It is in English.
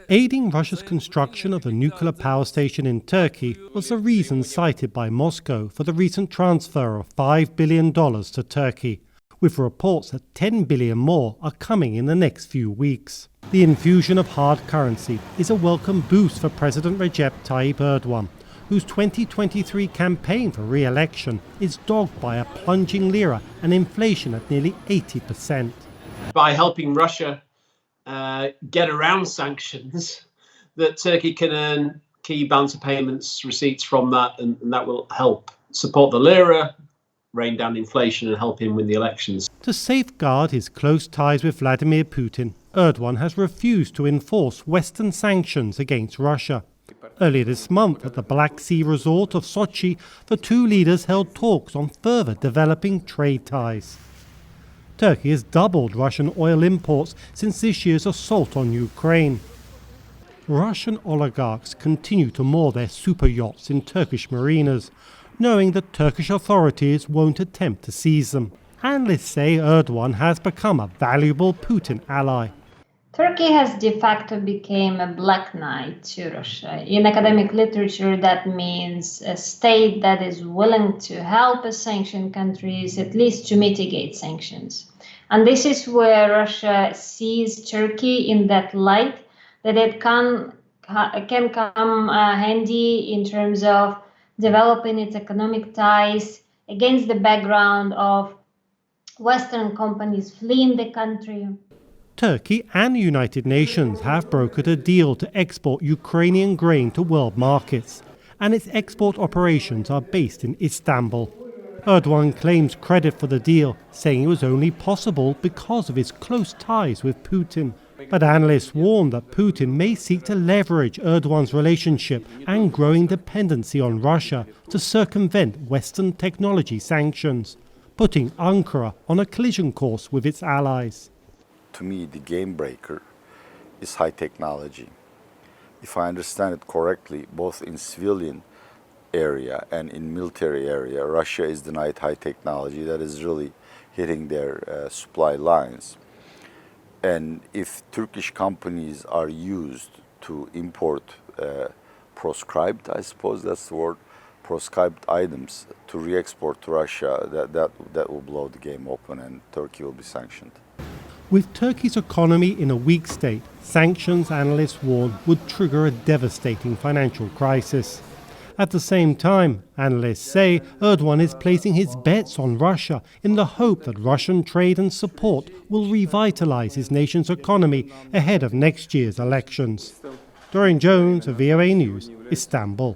Aiding Russia's construction of a nuclear power station in Turkey was the reason cited by Moscow for the recent transfer of $5 billion to Turkey, with reports that $10 billion more are coming in the next few weeks. The infusion of hard currency is a welcome boost for President Recep Tayyip Erdogan, whose 2023 campaign for re-election is dogged by a plunging lira and inflation at nearly 80%. By helping Russia get around sanctions, that Turkey can earn key balance of payments receipts from that, and that will help support the lira, rein down inflation and help him win the elections. To safeguard his close ties with Vladimir Putin, Erdogan has refused to enforce Western sanctions against Russia. Earlier this month, at the Black Sea resort of Sochi, the two leaders held talks on further developing trade ties. Turkey has doubled Russian oil imports since this year's assault on Ukraine. Russian oligarchs continue to moor their super yachts in Turkish marinas, knowing that Turkish authorities won't attempt to seize them. Analysts say Erdogan has become a valuable Putin ally. Turkey has de facto become a black knight to Russia. In academic literature, that means a state that is willing to help sanctioned countries, at least to mitigate sanctions. And this is where Russia sees Turkey in that light, that it can come handy in terms of developing its economic ties against the background of Western companies fleeing the country. Turkey and the United Nations have brokered a deal to export Ukrainian grain to world markets, and its export operations are based in Istanbul. Erdogan claims credit for the deal, saying it was only possible because of his close ties with Putin. But analysts warn that Putin may seek to leverage Erdogan's relationship and growing dependency on Russia to circumvent Western technology sanctions, putting Ankara on a collision course with its allies. To me, the Gamebreaker is high technology. If I understand it correctly, both in civilian area and in military area, Russia is denied high technology that is really hitting their supply lines. And if Turkish companies are used to import proscribed, I suppose that's the word, proscribed items to re-export to Russia, that will blow the game open and Turkey will be sanctioned. With Turkey's economy in a weak state, sanctions, analysts warn, would trigger a devastating financial crisis. At the same time, analysts say Erdogan is placing his bets on Russia in the hope that Russian trade and support will revitalize his nation's economy ahead of next year's elections. Dorian Jones, VOA News, Istanbul.